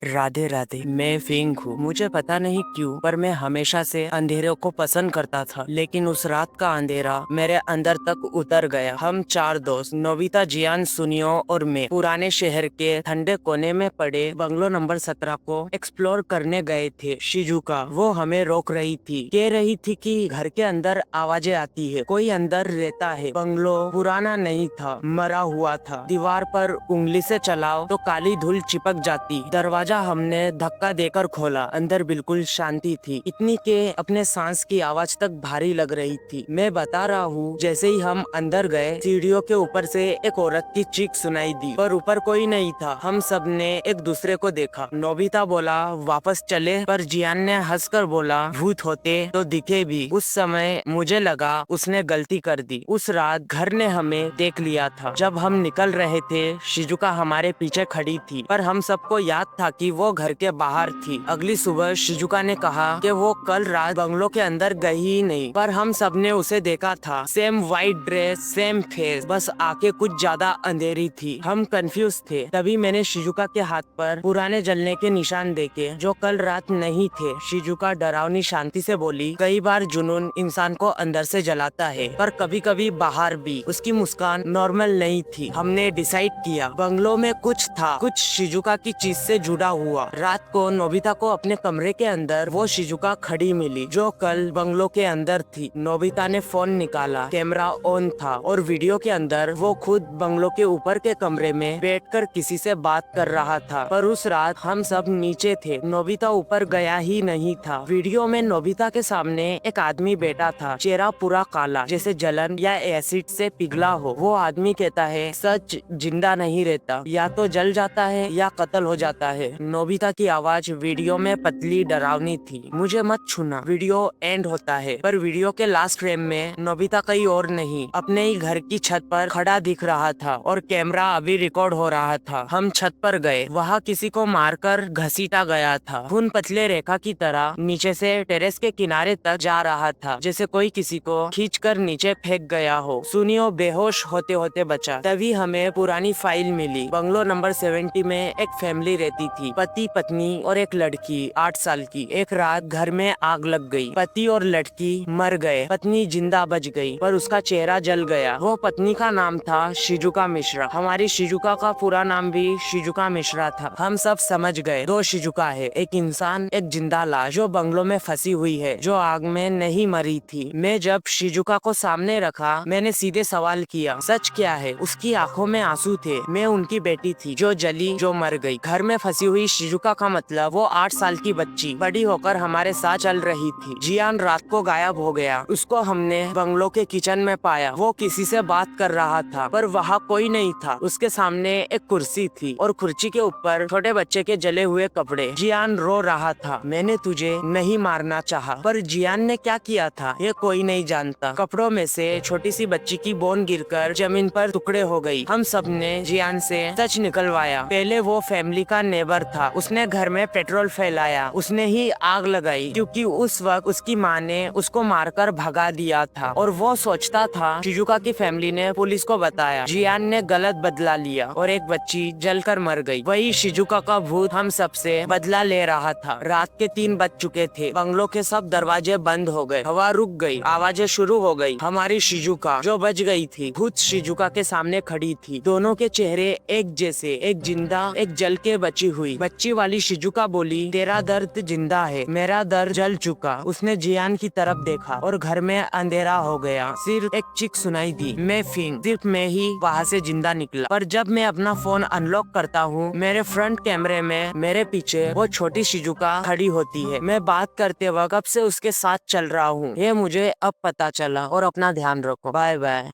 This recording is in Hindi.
राधे राधे। मैं फिंग हूँ। मुझे पता नहीं क्यों पर मैं हमेशा से अंधेरे को पसंद करता था, लेकिन उस रात का अंधेरा मेरे अंदर तक उतर गया। हम चार दोस्त नोबिता, जियान, सुनियो और मैं पुराने शहर के ठंडे कोने में पड़े बंगलो नंबर 17 को एक्सप्लोर करने गए थे। शिजुका वो हमें रोक रही थी, कह रही थी कि घर के अंदर आवाजें आती है, कोई अंदर रहता है। बंगलो पुराना नहीं था, मरा हुआ था। दीवार पर उंगली से चलाओ तो काली धूल चिपक जाती। दरवाजा हमने धक्का देकर खोला। अंदर बिल्कुल शांति थी, इतनी के अपने सांस की आवाज तक भारी लग रही थी। मैं बता रहा हूँ, जैसे ही हम अंदर गए सीढ़ियों के ऊपर से एक औरत की चीख सुनाई दी, पर ऊपर कोई नहीं था। हम सब ने एक दूसरे को देखा। नोबिता बोला वापस चले, पर जियान ने हंसकर बोला भूत होते तो दिखे भी। उस समय मुझे लगा उसने गलती कर दी। उस रात घर ने हमें देख लिया था। जब हम निकल रहे थे शिजुका हमारे पीछे खड़ी थी, पर हम सबको याद था कि वो घर के बाहर थी। अगली सुबह शिजुका ने कहा कि वो कल रात बंगलो के अंदर गई ही नहीं, पर हम सब ने उसे देखा था। Same white dress, same face, बस आंखें कुछ ज्यादा अंधेरी थी। हम कंफ्यूज थे। तभी मैंने शिजुका के हाथ पर पुराने जलने के निशान देखे, जो कल रात नहीं थे। शिजुका डरावनी शांति से बोली, कई बार जुनून इंसान को अंदर से जलाता है, पर कभी कभी बाहर भी। उसकी मुस्कान नॉर्मल नहीं थी। हमने डिसाइड किया बंगलो में कुछ था, कुछ शिजुका की चीज से जुड़ा हुआ। रात को नोबिता को अपने कमरे के अंदर वो शिजुका खड़ी मिली, जो कल बंगलो के अंदर थी। नोबिता ने फोन निकाला, कैमरा ऑन था और वीडियो के अंदर वो खुद बंगलो के ऊपर के कमरे में बैठकर किसी से बात कर रहा था। पर उस रात हम सब नीचे थे, नोबिता ऊपर गया ही नहीं था। वीडियो में नोबिता के सामने एक आदमी बैठा था, चेहरा पूरा काला, जैसे जलन या एसिड से पिघला हो। वो आदमी कहता है सच जिंदा नहीं रहता, या तो जल जाता है या कत्ल हो जाता है। नोबिता की आवाज वीडियो में पतली डरावनी थी, मुझे मत छूना। वीडियो एंड होता है, पर वीडियो के लास्ट फ्रेम में नोबिता कहीं और नहीं, अपने ही घर की छत पर खड़ा दिख रहा था और कैमरा अभी रिकॉर्ड हो रहा था। हम छत पर गए, वहाँ किसी को मारकर घसीटा गया था। खून पतले रेखा की तरह नीचे से टेरेस के किनारे तक जा रहा था, जैसे कोई किसी को खींचकर नीचे फेंक गया हो। सुनियो बेहोश होते होते बचा। तभी हमें पुरानी फाइल मिली। बंगलो नंबर 70 में एक फैमिली रहती थी, पति, पत्नी और एक लड़की 8 साल की। एक रात घर में आग लग गई, पति और लड़की मर गए। पत्नी जिंदा बच गई, पर उसका चेहरा जल गया। वो पत्नी का नाम था शिजुका मिश्रा। हमारी शिजुका का पूरा नाम भी शिजुका मिश्रा था। हम सब समझ गए, दो शिजुका है, एक इंसान, एक जिंदा लाश जो बंगलो में फंसी हुई है, जो आग में नहीं मरी थी। मैं जब शिजुका को सामने रखा, मैंने सीधे सवाल किया, सच क्या है? उसकी आंखों में आंसू थे। मैं उनकी बेटी थी, जो जली, जो मर गई। घर में फंसी हुई शिजुका का मतलब वो 8 साल की बच्ची, बड़ी होकर हमारे साथ चल रही थी। जियान रात को गायब हो गया। उसको हमने बंगलो के किचन में पाया। वो किसी से बात कर रहा था, पर वहाँ कोई नहीं था। उसके सामने एक कुर्सी थी और कुर्सी के ऊपर छोटे बच्चे के जले हुए कपड़े। जियान रो रहा था, मैंने तुझे नहीं मारना चाहा, पर जियान ने क्या किया था ये कोई नहीं जानता। कपड़ों में से छोटी सी बच्ची की बोन गिरकर जमीन पर टुकड़े हो गई। हम सब ने जियान से सच निकलवाया। पहले वो फैमिली का नेबर था, उसने घर में पेट्रोल फैलाया, उसने ही आग लगाई, क्योंकि उस वक्त उसकी माँ ने उसको मारकर भगा दिया था और वो सोचता था शिजुका की फैमिली ने पुलिस को बताया। जियान ने गलत बदला लिया और एक बच्ची जलकर मर गई। वही शिजुका का भूत हम सबसे बदला ले रहा था। रात के 3 बज चुके थे। बंगलो के सब दरवाजे बंद हो गए, हवा रुक गई, आवाजें शुरू हो गई। हमारी शिजुका जो बच गई थी, भूत शिजुका के सामने खड़ी थी। दोनों के चेहरे एक जैसे, एक जिंदा, एक जल के बची हुई। बच्ची वाली शिजुका बोली, तेरा दर्द जिंदा है, मेरा दर्द जल चुका। उसने जियान की तरफ देखा और घर में अंधेरा हो गया। सिर्फ एक चीख सुनाई दी, मैं फिंग, सिर्फ मैं ही वहाँ से जिंदा निकला। पर जब मैं अपना फोन अनलॉक करता हूँ, मेरे फ्रंट कैमरे में मेरे पीछे वो छोटी शिजुका खड़ी होती है। मैं बात करते वक्त कब से उसके साथ चल रहा हूँ, ये मुझे अब पता चला। और अपना ध्यान रखो। Bye bye.